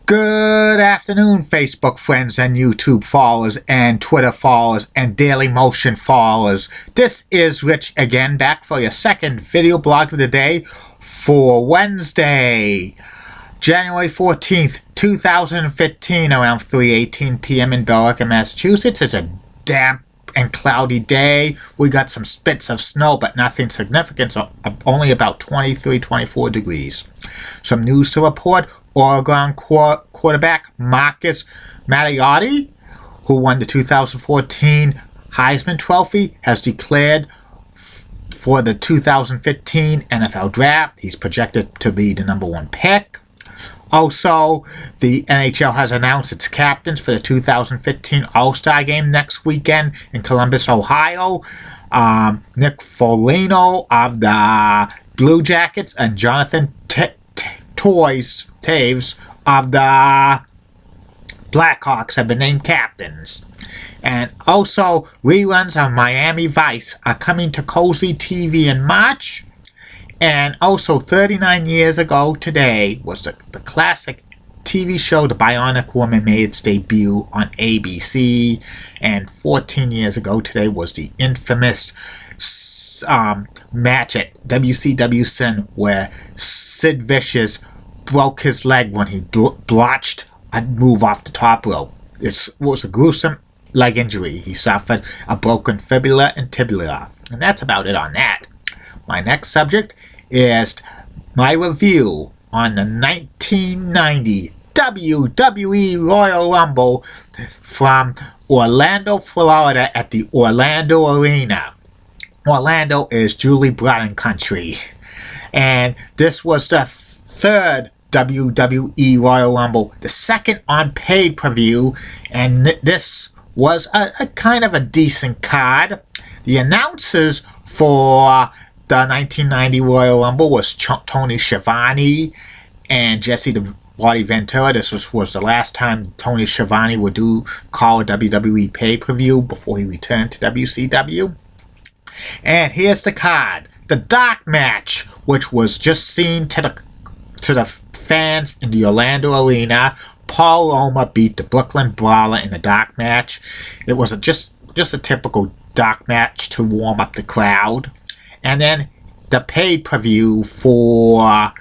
Good afternoon, Facebook friends and YouTube followers and Twitter followers and Daily Motion followers. This is Rich again, back for your second video blog of the day for Wednesday, January 14th, 2015, around 3:18 p.m. in Billerica, Massachusetts. It's a damp and cloudy day. We got some spits of snow, but nothing significant, so only about 23-24 degrees. Some news to report. Oregon quarterback Marcus Mariota, who won the 2014 Heisman Trophy, has declared for the 2015 NFL Draft. He's projected to be the number one pick. Also, the NHL has announced its captains for the 2015 All-Star Game next weekend in Columbus, Ohio. Nick Foligno of the Blue Jackets and Jonathan Toews of the Blackhawks have been named captains. And also, reruns of Miami Vice are coming to Cozy TV in March. And also, 39 years ago today was the classic TV show The Bionic Woman made its debut on ABC. And 14 years ago today was the infamous match at WCW Sin where Sid Vicious broke his leg when he blotched a move off the top rope. It was a gruesome leg injury. He suffered a broken fibula and tibia. And that's about it on that. My next subject is my review on the 1990 WWE Royal Rumble from Orlando, Florida at the Orlando Arena. Orlando is Julie Broughton country. And this was the third WWE Royal Rumble, the second on pay-per-view, and this was a kind of a decent card. The announcers for the 1990 Royal Rumble was Tony Schiavone and Jesse the Body Ventura. This was the last time Tony Schiavone would call a WWE pay-per-view before he returned to WCW. And here's the card. The dark match, which was just seen to the fans in the Orlando Arena. Paul Roma beat the Brooklyn Brawler in the dark match. It was just a typical dark match to warm up the crowd. And then the pay-per-view card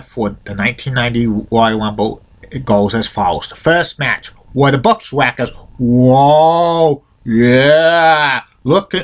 for the 1990 Royal Rumble, it goes as follows. The first match were the Bushwhackers. Whoa! Yeah! Luke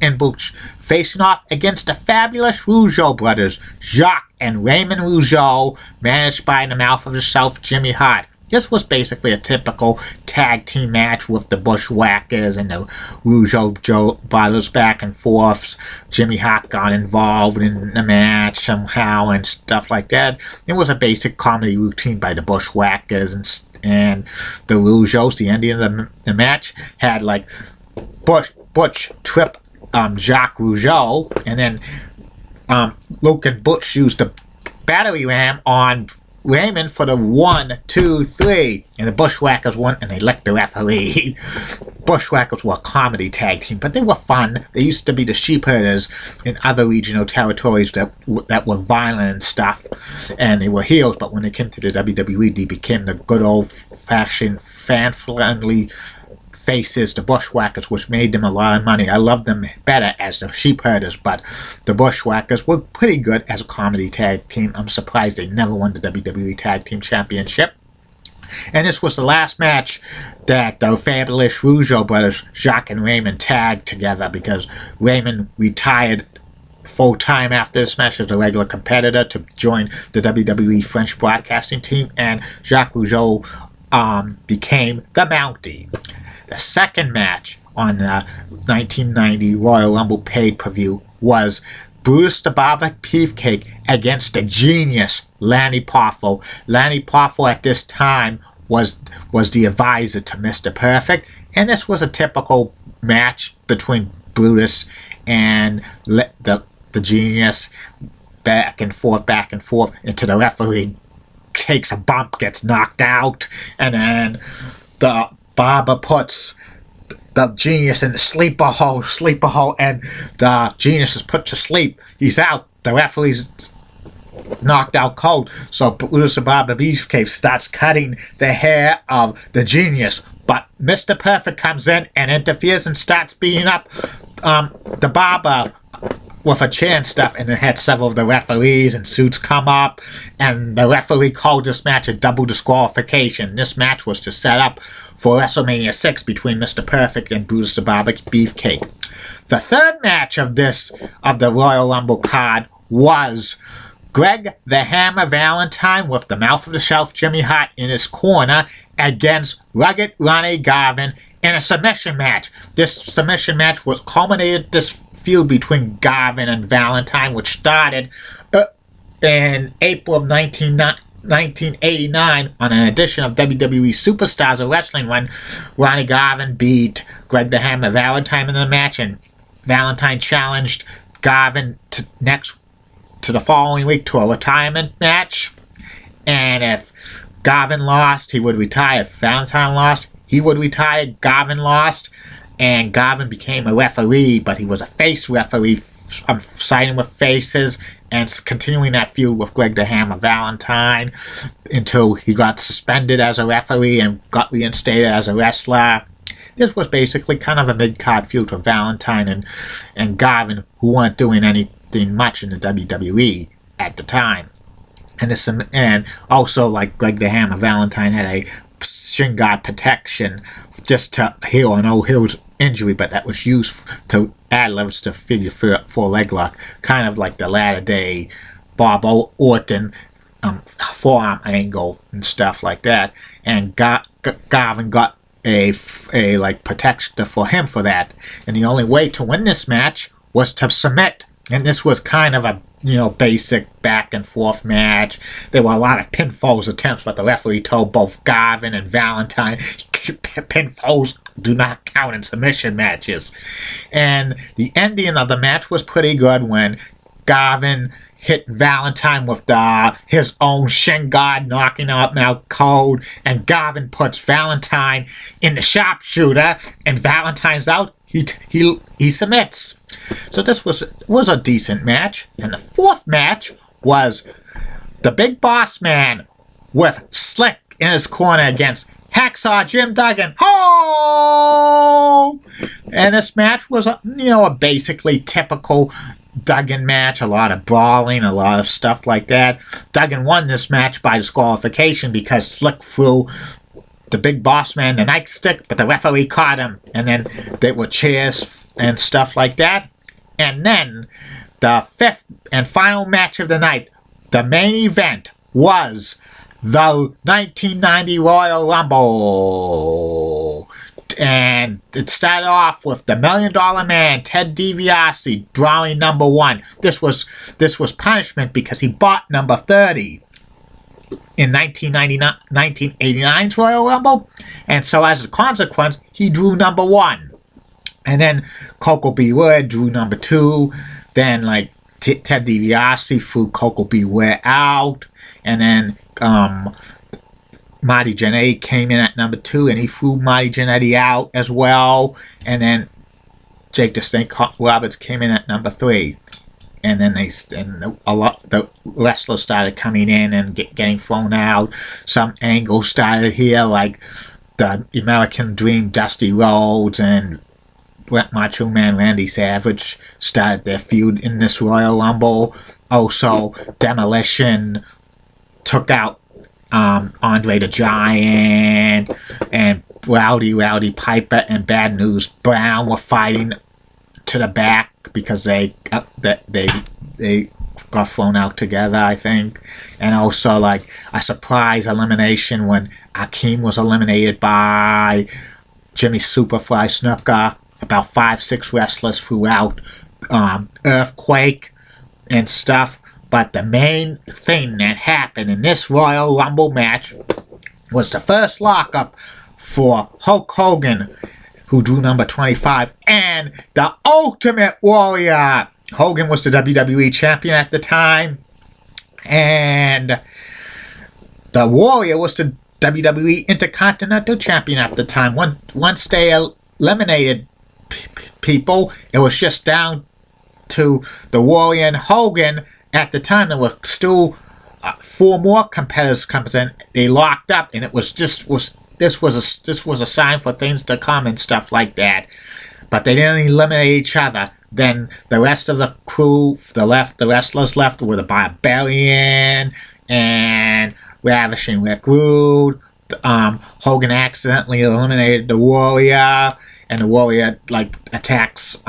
and Butch facing off against the fabulous Rougeau brothers, Jacques and Raymond Rougeau, managed by the mouth of the South, Jimmy Hart. This was basically a typical tag team match with the Bushwhackers and the Rougeau brothers back and forth. Jimmy Hart got involved in the match somehow and stuff like that. It was a basic comedy routine by the Bushwhackers and the Rougeaus. The ending of the match had like Butch trip Jacques Rougeau, and then Luke and Butch used the battery ram on Raymond for the 1, 2, 3, and the Bushwhackers won, and they licked the referee. Bushwhackers were a comedy tag team, but they were fun. They used to be the Sheepherders in other regional territories that were violent and stuff, and they were heels, but when they came to the WWE, they became the good old-fashioned, fan-friendly faces, the Bushwhackers, which made them a lot of money. I loved them better as the Sheepherders, but the Bushwhackers were pretty good as a comedy tag team. I'm surprised they never won the WWE Tag Team Championship. And this was the last match that the fabulous Rougeau brothers, Jacques and Raymond, tagged together because Raymond retired full-time after this match as a regular competitor to join the WWE French broadcasting team, and Jacques Rougeau became the Mountie. The second match on the 1990 Royal Rumble pay-per-view was Brutus the Barber Beefcake against the genius Lanny Poffo. Lanny Poffo at this time was the advisor to Mr. Perfect, and this was a typical match between Brutus and the genius, back and forth, until the referee takes a bump, gets knocked out, and then the Barber puts the genius in the sleeper hole, and the genius is put to sleep. He's out. The referee's knocked out cold. So Brutus the Barber Beefcake starts cutting the hair of the Genius. But Mr. Perfect comes in and interferes and starts beating up the Barber with a chair and stuff, and then had several of the referees and suits come up, and the referee called this match a double disqualification. This match was to set up for WrestleMania 6 between Mr. Perfect and Brutus the Barber Beefcake. The third match of the Royal Rumble card was Greg the Hammer Valentine with the mouth of the shelf Jimmy Hart in his corner against Rugged Ronnie Garvin in a submission match. This submission match was culminated this feud between Garvin and Valentine, which started in April of 1989 on an edition of WWE Superstars of Wrestling when Ronnie Garvin beat Greg the Hammer Valentine in the match, and Valentine challenged Garvin to the following week to a retirement match. And if Garvin lost, he would retire. If Valentine lost, he would retire. Garvin lost, and Garvin became a referee, but he was a face referee, siding with faces and continuing that feud with Greg the Hammer Valentine until he got suspended as a referee and got reinstated as a wrestler. This was basically kind of a mid-card feud with Valentine and Garvin, who weren't doing anything much in the WWE at the time. And also, like Greg the Hammer Valentine had a shin guard protection just to heal an old heel injury, but that was used to add leverage to figure four leg lock, kind of like the latter day Bob Orton forearm angle and stuff like that. And Garvin got a protection for him for that, and the only way to win this match was to submit. And this was kind of a basic back and forth match. There were a lot of pinfalls attempts, but the referee told both Garvin and Valentine pinfalls do not count in submission matches. And the ending of the match was pretty good when Garvin hit Valentine with his own shin guard, knocking him out cold, and Garvin puts Valentine in the sharpshooter, and Valentine's out. He submits. So this was a decent match. And the fourth match was the Big Boss Man with Slick in his corner against Hacksaw Jim Duggan. Ho! And this match was a basically typical Duggan match. A lot of brawling, a lot of stuff like that. Duggan won this match by disqualification because Slick threw the Big Boss Man the nightstick, but the referee caught him, and then there were cheers and stuff like that. And then the fifth and final match of the night, the main event, was the 1990 Royal Rumble. And it started off with the $1 Million Man, Ted DiBiase, drawing number 1. This was punishment because he bought number 30 in 1989's Royal Rumble, and so as a consequence, he drew number 1. And then Coco Beware drew number 2. Then Ted DiBiase threw Coco Beware out, and then Marty Jannetty came in at number 2, and he threw Marty Jannetty out as well. And then Jake the Snake Roberts came in at number 3. And then the wrestlers started coming in and getting thrown out. Some angles started here, like the American Dream, Dusty Rhodes, and Macho Man Randy Savage started their feud in this Royal Rumble. Also, Demolition took out Andre the Giant, and Rowdy Piper and Bad News Brown were fighting to the back because they got thrown out together, I think. And also like a surprise elimination when Akeem was eliminated by Jimmy Superfly Snuka. About 5-6 wrestlers throughout Earthquake and stuff. But the main thing that happened in this Royal Rumble match was the first lockup for Hulk Hogan, who drew number 25, and the Ultimate Warrior. Hogan was the WWE champion at the time, and the Warrior was the WWE Intercontinental champion at the time. Once they eliminated people, it was just down to the Warrior and Hogan, at the time there were still 4 more competitors coming in. They locked up, and it was this was a sign for things to come and stuff like that. But they didn't eliminate each other. Then the rest of the crew, the wrestlers left were the Barbarian and Ravishing Rick Rude. Hogan accidentally eliminated the Warrior, and the Warrior attacks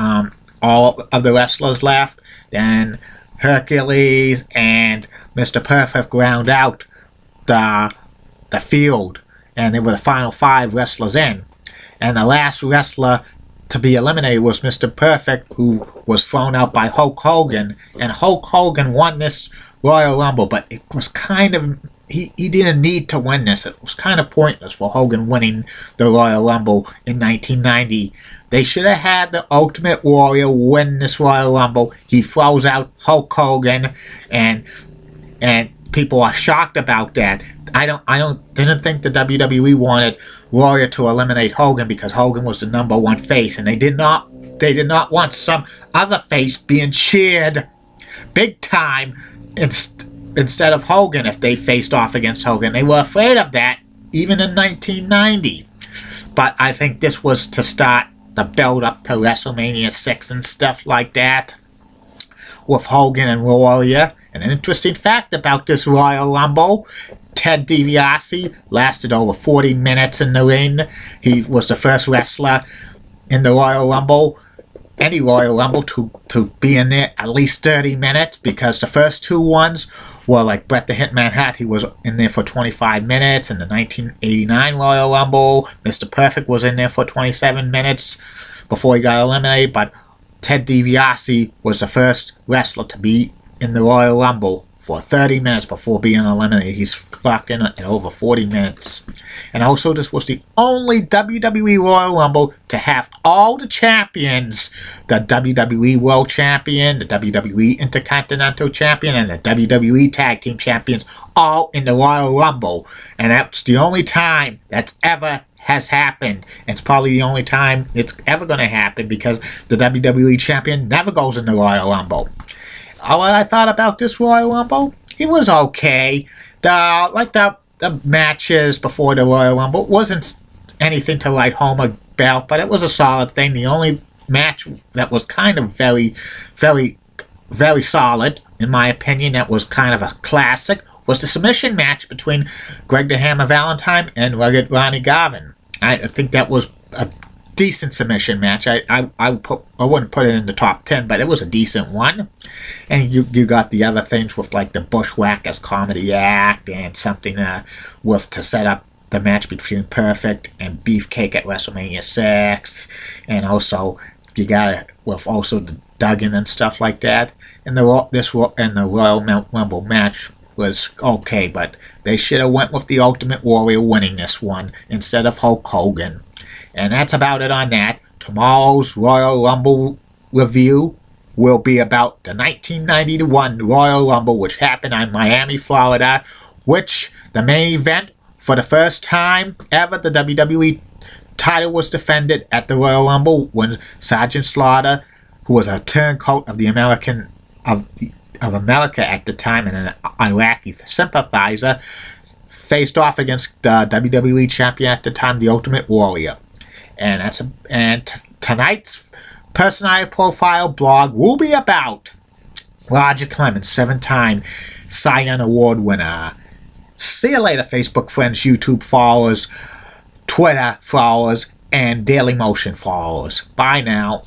all of the wrestlers left. Then Hercules and Mr. Perfect round out the field, and they were the final 5 wrestlers in. And the last wrestler to be eliminated was Mr. Perfect, who was thrown out by Hulk Hogan, and Hulk Hogan won this Royal Rumble, but it was kind of, he didn't need to win this. It was kind of pointless for Hogan winning the Royal Rumble in 1990. They should have had the Ultimate Warrior win this Royal Rumble. He throws out Hulk Hogan, and people are shocked about that. Didn't think the WWE wanted Warrior to eliminate Hogan because Hogan was the #1 face, and they did not want some other face being cheered big time instead of Hogan if they faced off against Hogan. They were afraid of that even in 1990. But I think this was to start the build up to WrestleMania 6 and stuff like that with Hogan and Warrior. And an interesting fact about this Royal Rumble, Ted DiBiase lasted over 40 minutes in the ring. He was the first wrestler in the Royal Rumble, any Royal Rumble, to be in there at least 30 minutes, because the first 2 ones were like Bret the Hitman Hart. He was in there for 25 minutes. In the 1989 Royal Rumble, Mr. Perfect was in there for 27 minutes before he got eliminated, but Ted DiBiase was the first wrestler to be in the Royal Rumble for 30 minutes before being eliminated. He's clocked in at over 40 minutes. And also, this was the only WWE Royal Rumble to have all the champions, the WWE World Champion, the WWE Intercontinental Champion, and the WWE Tag Team Champions all in the Royal Rumble. And that's the only time that's ever has happened. It's probably the only time it's ever going to happen, because the WWE Champion never goes in the Royal Rumble. What I thought about this Royal Rumble, it was okay. The matches before the Royal Rumble wasn't anything to write home about, but it was a solid thing. The only match that was kind of very, very, very solid, in my opinion, that was kind of a classic, was the submission match between Greg the Hammer Valentine and Rugged Ronnie Garvin. I think that was a decent submission match. I wouldn't put it in the top 10, but it was a decent one. And you got the other things with like the Bushwhackers comedy act and something to set up the match between Perfect and Beefcake at WrestleMania 6, and also you got it with also the Duggan and stuff like that. And the Royal Rumble match was okay, but they should have went with the Ultimate Warrior winning this one instead of Hulk Hogan. And that's about it on that. Tomorrow's Royal Rumble review will be about the 1991 Royal Rumble, which happened in Miami, Florida, which the main event, for the first time ever, the WWE title was defended at the Royal Rumble when Sergeant Slaughter, who was a turncoat of the America at the time and an Iraqi sympathizer, faced off against the WWE champion at the time, the Ultimate Warrior. And tonight's personality profile blog will be about Roger Clemens, 7-time Cy Young Award winner. See you later, Facebook friends, YouTube followers, Twitter followers, and Daily Motion followers. Bye now.